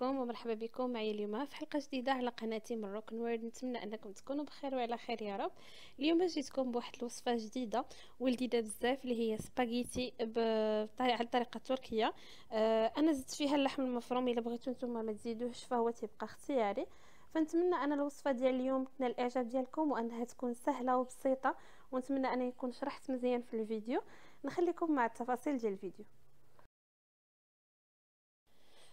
عليكم ومرحبا بكم معي اليوم في حلقه جديده على قناتي من روكن وورد. نتمنى انكم تكونوا بخير وعلى خير يا رب. اليوم جيتكم بواحد الوصفه جديده ولذيذه بزاف اللي هي سباغيتي على الطريقه التركيه. انا زدت فيها اللحم المفروم، الا بغيتو نتوما ما تزيدوش فهو تيبقى اختياري. فنتمنى ان الوصفه ديال اليوم تنال الاعجاب ديالكم وانها تكون سهله وبسيطه، ونتمنى ان يكون شرحت مزيان في الفيديو. نخليكم مع التفاصيل ديال الفيديو.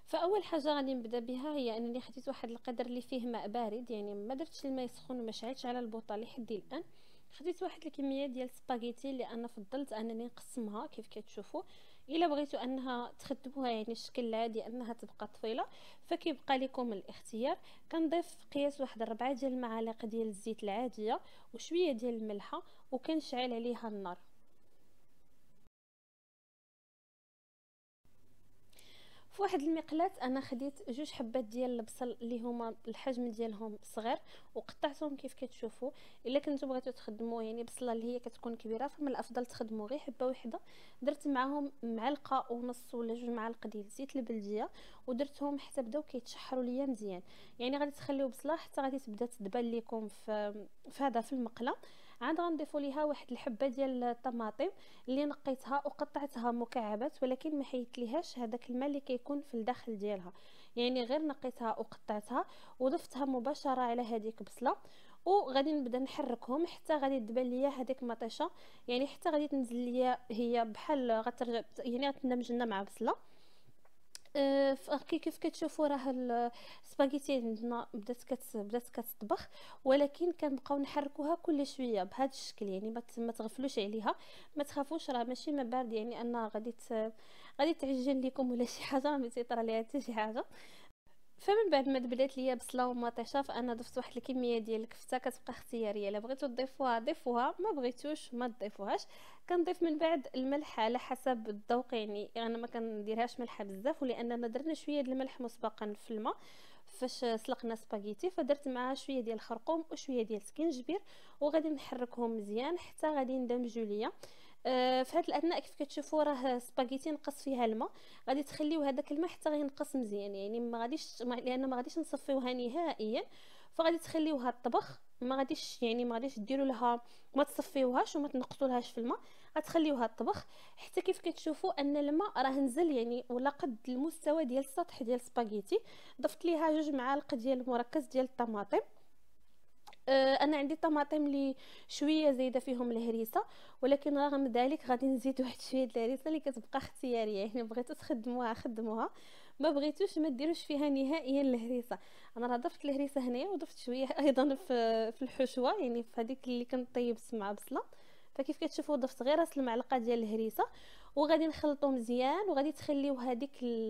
فاول حاجه غادي نبدا بها هي انني خديت واحد القدر اللي فيه ماء بارد، يعني ما درتش الماء يسخن وما شعلتش على البوطه لحد الان. خديت واحد الكميه ديال سباغيتي اللي انا فضلت انني نقسمها كيف كتشوفوا. الا بغيتوا انها تخدموها يعني الشكل العادي انها تبقى طويله فكيبقى لكم الاختيار. كنضيف قياس واحد 4 ديال المعالق ديال الزيت العاديه وشويه ديال الملحه وكنشعل عليها النار. في واحد المقلاة انا خديت 2 حبات ديال البصل اللي هما الحجم ديالهم صغير وقطعتهم كيف كتشوفوا. الا كنتو بغيتو تخدموا يعني بصله اللي هي كتكون كبيره فمن الافضل تخدموا غير حبه واحده. درت معاهم معلقه ونص ولا 2 معالق ديال زيت البلديه ودرتهم حتى بداو كيتشحروا ليا مزيان. يعني غادي تخليو بصله حتى غادي تبدا تدبل لكم في هذا في المقله. عاد غنضيفوا ليها واحد الحبه ديال الطماطم اللي نقيتها وقطعتها مكعبات، ولكن ما حيت ليهاش هذاك الماء اللي كيكون في الداخل ديالها، يعني غير نقيتها وقطعتها وضفتها مباشره على هذيك بصله. وغادي نبدا نحركهم حتى غادي تدبل ليا هذيك مطيشه، يعني حتى غادي تنزل ليا هي بحال غترجع يعني غتندمج لنا مع بصله. كيف كتشوفوا راه السباغيتي عندنا بدات كتطبخ، ولكن كنبقاو نحركوها كل شويه بهذا الشكل، يعني ما تغفلوش عليها. ما تخافوش راه ماشي ما بارد يعني انها غادي تعجن لكم ولا شي حاجه، ما تيطرى ليها حتى شي حاجه. فمن بعد ما دبلات ليا بصله ومطيشه فانا ضفت واحد الكميه ديال الكفته كتبقى اختياريه، الا بغيتو تضيفوها ضيفوها، ما بغيتوش ما تضيفوهاش. كنضيف من بعد الملح على حسب الذوق، يعني انا ما كنديرهاش ملحه بزاف ولاننا درنا شويه ديال الملح مسبقا في الماء فاش سلقنا سباغيتي، فدرت معها شويه ديال الخرقوم وشويه ديال السكينجبير وغادي نحركهم مزيان حتى غادي يندمجوا ليا. في هذه الاثناء كيف كتشوفوا راه سباغيتي نقص فيها الماء، غادي تخليو هذاك الماء حتى غينقص مزيان، يعني لان ما غاديش نصفيوها نهائيا. فغادي تخليوها الطبخ، ما غاديش ديروا لها، ما تصفيوهاش وما تنقصولهاش في الماء، غتخليوها الطبخ حتى كيف كتشوفوا ان الماء راه نزل يعني ولا قد المستوى ديال السطح ديال سباغيتي. ضفت ليها 2 معالق ديال مركز ديال الطماطم. انا عندي طماطم لي شويه زايده فيهم الهريسه، ولكن رغم ذلك غادي نزيد واحد شويه الهريسه اللي كتبقى اختياريه، يعني بغيتو تخدموها خدموها، ما بغيتوش ما ديروش فيها نهائيا الهريسه. انا راه ضفت الهريسه هنايا وضفت شويه ايضا في الحشوه، يعني في هذيك اللي كنطيب مع بصله. فكيف كتشوفوا ضفت غير راس المعلقه ديال الهريسه وغادي نخلطو مزيان وغادي تخليو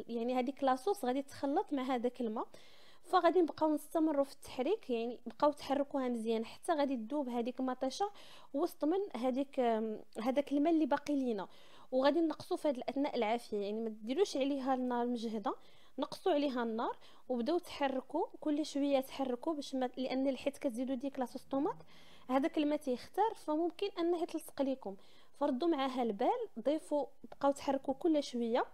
يعني هذيك لاصوص غادي تخلط مع هذاك الماء. فغادي نبقاو نستمروا في التحريك، يعني بقاو تحركوها مزيان حتى غادي تذوب هذيك المطيشه وسط من هذاك الماء اللي باقي لينا. وغادي نقصوا في هذه الاثناء العافيه، يعني ما ديروش عليها النار مجهده، نقصوا عليها النار وبداو تحركوا كل شويه، تحركوا باش ما، لان الحيت كتزيدوا ديك لاصوص طوماط هذاك الماء تيختار فممكن انه يتلصق لكم. فردوا معاها البال، ضيفوا، بقاو تحركوا كل شويه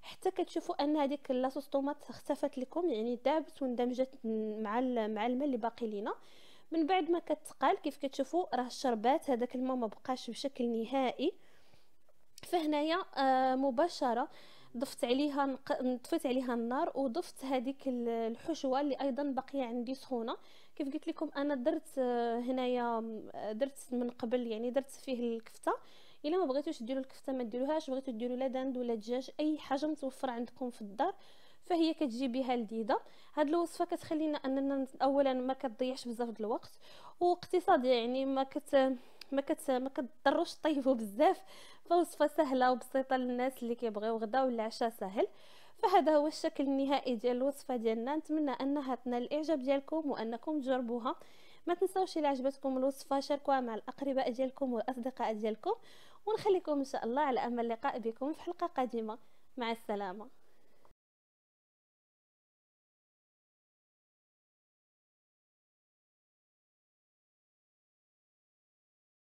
حتى كتشوفوا ان هذيك لاصوص طوماط اختفت لكم، يعني دابت واندمجت مع الماء اللي باقي لينا. من بعد ما كتقال كيف كتشوفوا راه الشربات هذاك الماء ما بقاش بشكل نهائي. فهنايا مباشره طفيت عليها النار وضفت هذيك الحشوه اللي ايضا باقيه عندي سخونه. كيف قلت لكم انا درت هنايا درت من قبل، يعني درت فيه الكفته. الا ما بغيتوش ديروا الكفته ما ديروهاش، بغيتو ديروا لا داند ولا دجاج اي حاجه متوفره عندكم في الدار فهي كتجي بها لذيذه. هاد الوصفه كتخلينا اننا اولا ما كتضيعش بزاف د الوقت واقتصاديه، يعني ما كتضطروش طيبوا بزاف. فوصفه سهله وبسيطه للناس اللي كيبغيو غدا ولا عشاء سهل. فهذا هو الشكل النهائي ديال الوصفه ديالنا، نتمنى انها تنال الاعجاب ديالكم وانكم تجربوها. ما تنساوش الى عجبتكم الوصفه شاركوها مع الاقرباء ديالكم والاصدقاء ديالكم، ونخليكم ان شاء الله على امل اللقاء بكم في حلقه قادمه. مع السلامه.